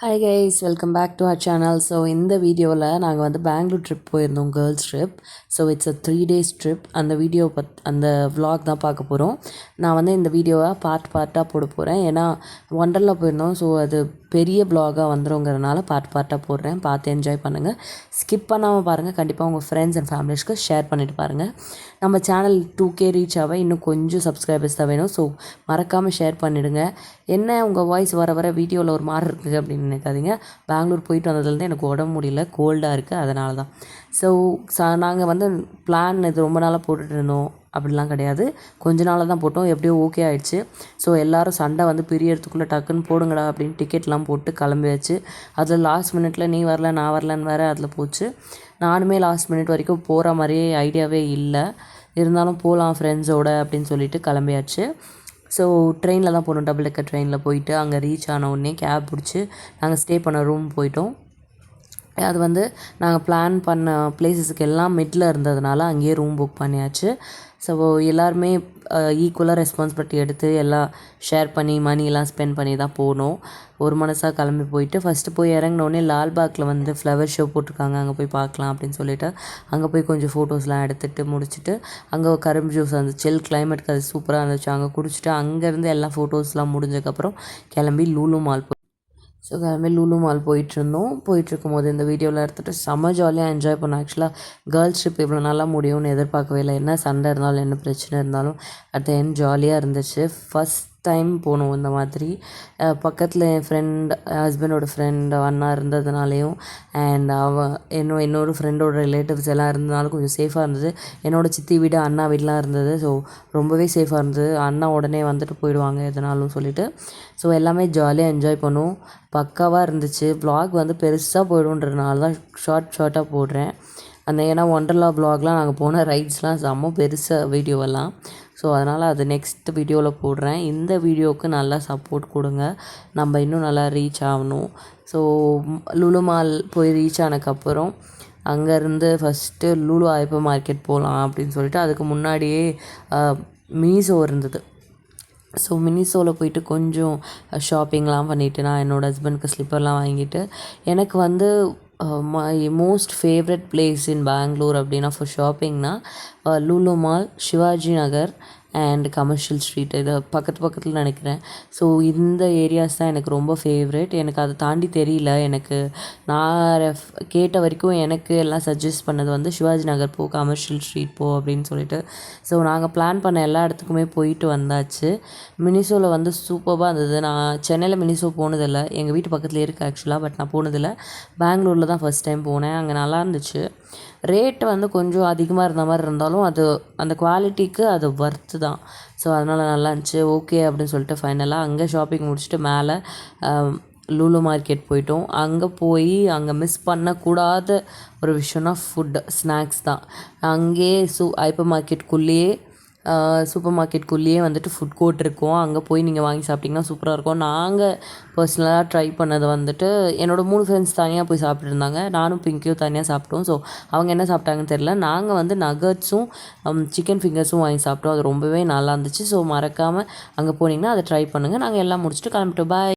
Hi guys, welcome back to our channel. So இந்த வீடியோவில் நாங்கள் வந்து பெங்களூர் ட்ரிப் போயிருந்தோம், girls trip. So it's a 3 days trip. அந்த வீடியோ அந்த vlog தான் பார்க்க போகிறோம். நான் வந்து இந்த வீடியோவை பார்ட்டாக போட போகிறேன். ஏன்னா ஒண்டர்லா போயிருந்தோம். ஸோ அது பெரிய vlog-ஆக வந்துருங்கிறதுனால பார்ட்டாக போடுறேன். பார்த்து என்ஜாய் பண்ணுங்கள். ஸ்கிப் பண்ணாமல் பாருங்கள். கண்டிப்பாக உங்கள் ஃப்ரெண்ட்ஸ் அண்ட் ஃபேமிலிஸ்க்கு ஷேர் பண்ணிவிட்டு பாருங்கள். நம்ம சேனல் 2K ரீச் ஆக இன்னும் கொஞ்சம் சப்ஸ்கிரைபர்ஸ் தான் வேணும். ஸோ மறக்காமல் ஷேர் பண்ணிவிடுங்க. என்ன உங்கள் வாய்ஸ் வர வர வீடியோவில் ஒரு மாதிரி இருக்குது அப்படின்னு நினைக்காதீங்க. பெங்களூர் போயிட்டு வந்ததுலேருந்து எனக்கு உடம்பு முடியல, கோல்டாக இருக்குது, அதனால தான். ஸோ நாங்கள் வந்து பிளான் இது ரொம்ப நாளாக போட்டுட்டு இருந்தோம், அப்படிலாம் கிடையாது. கொஞ்ச நாளாக தான் போட்டோம். எப்படியோ ஓகே ஆகிடுச்சு. ஸோ எல்லோரும் சண்டை வந்து பிரியறதுக்குள்ளே டக்குன்னு போடுங்கடா அப்படின்னு டிக்கெட்லாம் போட்டு கிளம்பியாச்சு. அதில் லாஸ்ட் மினிட்டில் நீ வரல நான் வரலன்னு வேறு அதில் போச்சு. நானுமே லாஸ்ட் மினிட் வரைக்கும் போகிற மாதிரியே ஐடியாவே இல்லை. இருந்தாலும் போகலாம் ஃப்ரெண்ட்ஸோட அப்படின்னு சொல்லிட்டு கிளம்பியாச்சு. ஸோ ட்ரெயினில் தான் போனோம். டபுள் டெக்கர் ட்ரெயினில் போயிட்டு அங்கே ரீச் ஆன உடனே கேப் பிடிச்சி நாங்கள் ஸ்டே பண்ண ரூம் போயிட்டோம். அது வந்து நாங்கள் பிளான் பண்ண பிளேஸஸுக்கு எல்லாம் மிடில் இருந்ததுனால அங்கேயே ரூம் புக் பண்ணியாச்சு. ஸோ எல்லாருமே ஈக்குவலாக ரெஸ்பான்சிபிலிட்டி எடுத்து எல்லாம் ஷேர் பண்ணி மணியெல்லாம் ஸ்பெண்ட் பண்ணி தான் போனோம். ஒரு மனசாக கிளம்பி போயிட்டு ஃபஸ்ட்டு போய் இறங்கினோடனே லால்பாக்கில் வந்து ஃப்ளவர் ஷோ போட்டிருக்காங்க, அங்கே போய் பார்க்கலாம் அப்படின்னு சொல்லிட்டு அங்கே போய் கொஞ்சம் ஃபோட்டோஸ்லாம் எடுத்துகிட்டு முடிச்சுட்டு அங்கே கரும்பு ஜூஸ் அந்த சில் கிளைமேட்டுக்கு அது சூப்பராக இருந்துச்சு. அங்கே குடிச்சிட்டு அங்கேருந்து எல்லாம் ஃபோட்டோஸ்லாம் முடிஞ்சதுக்கப்புறம் கிளம்பி லூலு மால் ஸோ கிளம்பி லூலு மால் போயிட்டுருந்தோம். போயிட்டுருக்கும் போது இந்த வீடியோவில் எடுத்துகிட்டு செம்ம ஜாலியாக என்ஜாய் பண்ணோம். ஆக்சுவலாக கேர்ள்ஸ் ட்ரிப் இவ்வளோ நல்லா முடியும்னு எதிர்பார்க்கவே இல்லை. என்ன சண்டை இருந்தாலும் என்ன பிரச்சனை இருந்தாலும் அட் த எண்ட் ஜாலியாக இருந்துச்சு. ஃபஸ்ட் டைம் போனோம் இந்த மாதிரி. பக்கத்தில் என் ஃப்ரெண்ட் ஹஸ்பண்டோட ஃப்ரெண்ட் அண்ணா இருந்ததுனாலேயும் அண்ட் இன்னொரு ஃப்ரெண்டோட ரிலேட்டிவ்ஸ் எல்லாம் இருந்ததுனால கொஞ்சம் சேஃபாக இருந்தது. என்னோடய சித்தி வீடு அண்ணா வீடெலாம் இருந்தது. ஸோ ரொம்பவே சேஃபாக இருந்தது. அண்ணா உடனே வந்துட்டு போயிடுவாங்க எதனாலும் சொல்லிவிட்டு. ஸோ எல்லாமே ஜாலியாக என்ஜாய் பண்ணுவோம். பக்காவாக இருந்துச்சு. vlog வந்து பெருசாக போய்டுன்றதுனால தான் ஷார்ட்டாக போடுறேன். ஏன்னா ஒண்டர்லா vlogலாம் நாங்கள் போன ரைட்ஸ்லாம் செம்ம பெருசாக வீடியோவெல்லாம். ஸோ அதனால் அது நெக்ஸ்ட் வீடியோவில் போடுறேன். இந்த வீடியோவுக்கு நல்லா சப்போர்ட் கொடுங்க. நம்ம இன்னும் நல்லா ரீச் ஆகணும். ஸோ லுலு மால் போய் ரீச் ஆனதுக்கப்புறம் அங்கேருந்து ஃபஸ்ட்டு லுலு ஹைப்பர் மார்க்கெட் போகலாம் அப்படின்னு சொல்லிட்டு அதுக்கு முன்னாடியே மீஷோ இருந்தது. ஸோ மினிசோவில் போயிட்டு கொஞ்சம் ஷாப்பிங்லாம் பண்ணிவிட்டு நான் என்னோடய ஹஸ்பண்டுக்கு ஸ்லிப்பர்லாம் வாங்கிட்டு எனக்கு வந்து my most favourite place in Bangalore அப்படின்னா ஃபார் ஷாப்பிங்னா Lulu mall, Shivaji Nagar and commercial street, இது பக்கத்தில் நினைக்கிறேன். ஸோ இந்த ஏரியாஸ் தான் எனக்கு ரொம்ப ஃபேவரட். எனக்கு அதை தாண்டி தெரியல. எனக்கு நான் கேட்ட வரைக்கும் எனக்கு எல்லாம் சஜஸ்ட் பண்ணது வந்து சிவாஜி நகர் போ, கமர்ஷியல் ஸ்ட்ரீட் போ அப்படின்னு சொல்லிட்டு. ஸோ நாங்கள் பிளான் பண்ண எல்லா இடத்துக்குமே போயிட்டு வந்தாச்சு. மினிசோவில் வந்து சூப்பராக இருந்தது. நான் சென்னையில் மினிசோ போனதில்லை. எங்கள் வீட்டு பக்கத்தில் இருக்குது ஆக்சுவலாக, பட் நான் போனதில்லை. பெங்களூரில் தான் ஃபஸ்ட் டைம் போனேன். அங்கே நல்லா இருந்துச்சு. ரேட்டு வந்து கொஞ்சம் அதிகமாக இருந்த மாதிரி இருந்தாலும் அது அந்த குவாலிட்டிக்கு அது ஒர்த்து தான். ஸோ அதனால் நல்லா இருந்துச்சு. ஓகே அப்படின்னு சொல்லிட்டு ஃபைனலாக அங்கே ஷாப்பிங் முடிச்சுட்டு மேலே லுலு மார்க்கெட் போயிட்டோம். அங்கே மிஸ் பண்ணக்கூடாத ஒரு விஷயம்னா ஸ்நாக்ஸ் தான். அங்கேயே ஹைப்பர் மார்க்கெட்டுக்குள்ளேயே சூப்பர் மார்க்கெட்டுக்குள்ளேயே வந்துட்டு ஃபுட் கோர்ட் இருக்கும். அங்கே போய் நீங்கள் வாங்கி சாப்பிட்டிங்கன்னா சூப்பராக இருக்கும். நாங்கள் பர்சனலாக ட்ரை பண்ணது வந்துட்டு என்னோடய 3 ஃப்ரெண்ட்ஸ் தனியாக போய் சாப்பிட்டுருந்தாங்க. நானும் பிங்கியும் தனியாக சாப்பிட்டோம். ஸோ அவங்க என்ன சாப்பிட்டாங்கன்னு தெரில. நாங்கள் வந்து நகட்ஸும் சிக்கன் ஃபிங்கர்ஸும் வாங்கி சாப்பிட்டோம். அது ரொம்பவே நல்லா இருந்துச்சு. ஸோ மறக்காமல் அங்கே போனீங்கன்னா அதை ட்ரை பண்ணுங்கள். நாங்கள் எல்லாம் முடிச்சுட்டு கிளம்பிட்டோம். பாய்.